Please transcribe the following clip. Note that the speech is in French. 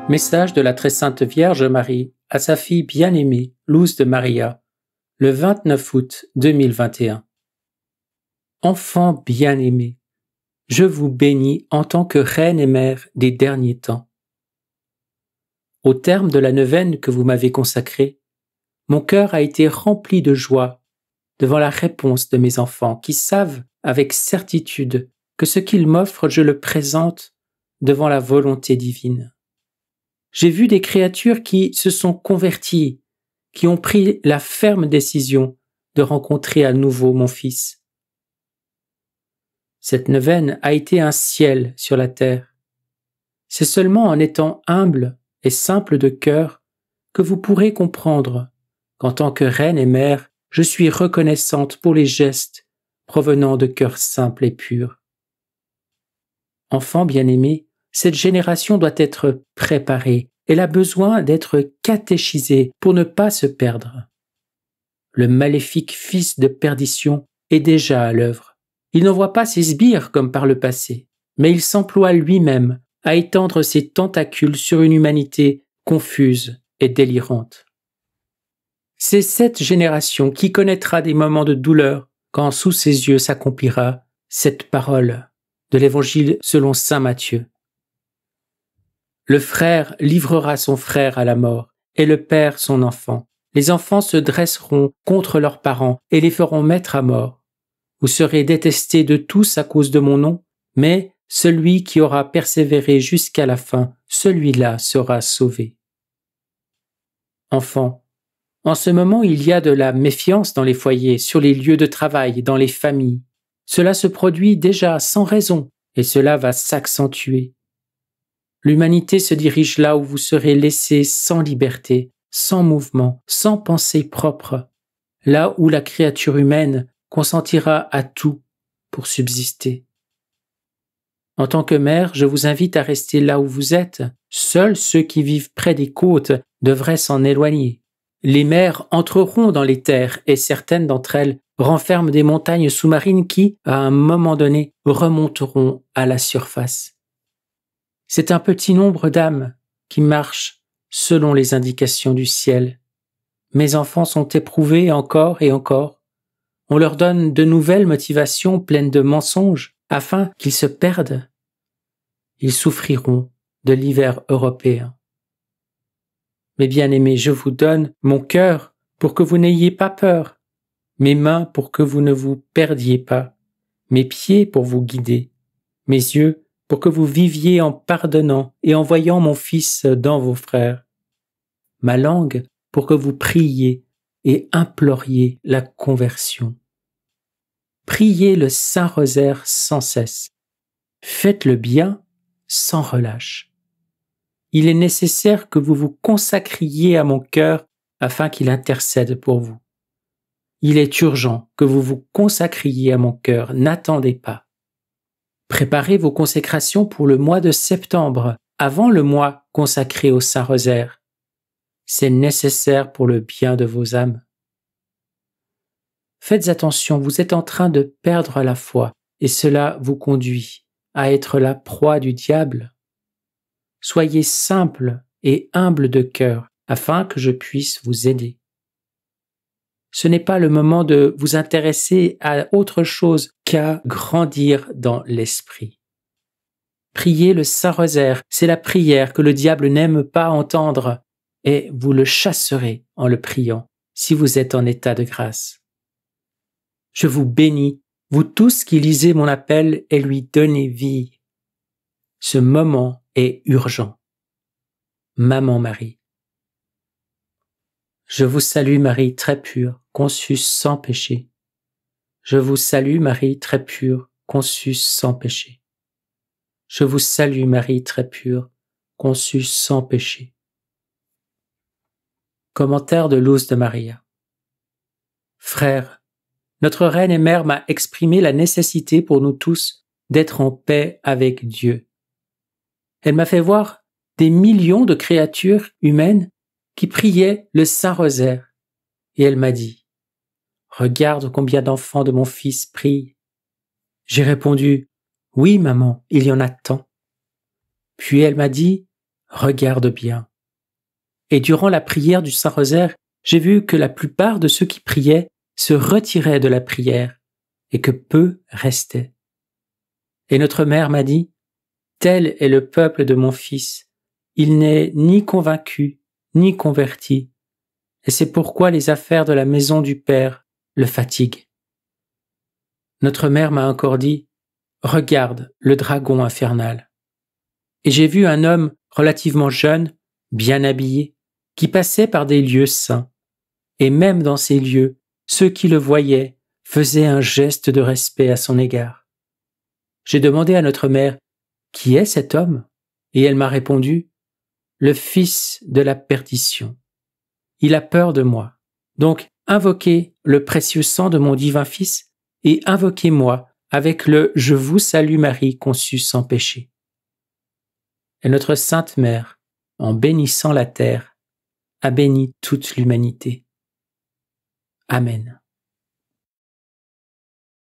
Message de la très sainte Vierge Marie à sa fille bien-aimée, Luz de Maria, le 29 août 2021. Enfant bien-aimé, je vous bénis en tant que reine et mère des derniers temps. Au terme de la neuvaine que vous m'avez consacrée, mon cœur a été rempli de joie devant la réponse de mes enfants qui savent avec certitude que ce qu'ils m'offrent, je le présente devant la volonté divine. J'ai vu des créatures qui se sont converties, qui ont pris la ferme décision de rencontrer à nouveau mon Fils. Cette neuvaine a été un ciel sur la terre. C'est seulement en étant humble et simple de cœur que vous pourrez comprendre qu'en tant que reine et mère, je suis reconnaissante pour les gestes provenant de cœurs simples et purs. Enfant bien-aimé, cette génération doit être préparée. Elle a besoin d'être catéchisée pour ne pas se perdre. Le maléfique fils de perdition est déjà à l'œuvre. Il n'envoie pas ses sbires comme par le passé, mais il s'emploie lui-même à étendre ses tentacules sur une humanité confuse et délirante. C'est cette génération qui connaîtra des moments de douleur quand sous ses yeux s'accomplira cette parole de l'Évangile selon saint Matthieu. Le frère livrera son frère à la mort, et le père son enfant. Les enfants se dresseront contre leurs parents et les feront mettre à mort. Vous serez détestés de tous à cause de mon nom, mais celui qui aura persévéré jusqu'à la fin, celui-là sera sauvé. Enfants, en ce moment il y a de la méfiance dans les foyers, sur les lieux de travail, dans les familles. Cela se produit déjà sans raison, et cela va s'accentuer. L'humanité se dirige là où vous serez laissés sans liberté, sans mouvement, sans pensée propre, là où la créature humaine consentira à tout pour subsister. En tant que mère, je vous invite à rester là où vous êtes. Seuls ceux qui vivent près des côtes devraient s'en éloigner. Les mers entreront dans les terres et certaines d'entre elles renferment des montagnes sous-marines qui, à un moment donné, remonteront à la surface. C'est un petit nombre d'âmes qui marchent selon les indications du ciel. Mes enfants sont éprouvés encore et encore. On leur donne de nouvelles motivations pleines de mensonges afin qu'ils se perdent. Ils souffriront de l'hiver européen. Mes bien-aimés, je vous donne mon cœur pour que vous n'ayez pas peur, mes mains pour que vous ne vous perdiez pas, mes pieds pour vous guider, mes yeux pour que vous viviez en pardonnant et en voyant mon Fils dans vos frères, ma langue pour que vous priiez et imploriez la conversion. Priez le Saint Rosaire sans cesse. Faites le bien sans relâche. Il est nécessaire que vous vous consacriez à mon cœur afin qu'il intercède pour vous. Il est urgent que vous vous consacriez à mon cœur, n'attendez pas. Préparez vos consécrations pour le mois de septembre, avant le mois consacré au Saint-Rosaire. C'est nécessaire pour le bien de vos âmes. Faites attention, vous êtes en train de perdre la foi, et cela vous conduit à être la proie du diable. Soyez simple et humble de cœur, afin que je puisse vous aider. Ce n'est pas le moment de vous intéresser à autre chose qu'à grandir dans l'esprit. Priez le Saint-Rosaire, c'est la prière que le diable n'aime pas entendre, et vous le chasserez en le priant, si vous êtes en état de grâce. Je vous bénis, vous tous qui lisez mon appel et lui donnez vie. Ce moment est urgent. Maman Marie. Je vous salue Marie très pure, conçue sans péché. Je vous salue Marie très pure, conçue sans péché. Je vous salue Marie très pure, conçue sans péché. Commentaire de Luz de Maria. Frère, notre Reine et Mère m'a exprimé la nécessité pour nous tous d'être en paix avec Dieu. Elle m'a fait voir des millions de créatures humaines qui priait le Saint-Rosaire, et elle m'a dit « Regarde combien d'enfants de mon fils prient. » J'ai répondu « Oui, maman, il y en a tant. » Puis elle m'a dit « regarde bien. Et durant la prière du Saint-Rosaire, j'ai vu que la plupart de ceux qui priaient se retiraient de la prière et que peu restaient. Et notre mère m'a dit, « Tel est le peuple de mon fils, il n'est ni convaincu, ni converti, et c'est pourquoi les affaires de la maison du Père le fatiguent. » Notre mère m'a encore dit, « Regarde le dragon infernal. » Et j'ai vu un homme relativement jeune, bien habillé, qui passait par des lieux saints. Et même dans ces lieux, ceux qui le voyaient faisaient un geste de respect à son égard. J'ai demandé à notre mère, « Qui est cet homme ?» Et elle m'a répondu, « Le fils de la perdition. Il a peur de moi. Donc, invoquez le précieux sang de mon divin Fils et invoquez-moi avec le « Je vous salue Marie conçue sans péché ». Et notre Sainte Mère, en bénissant la terre, a béni toute l'humanité. Amen.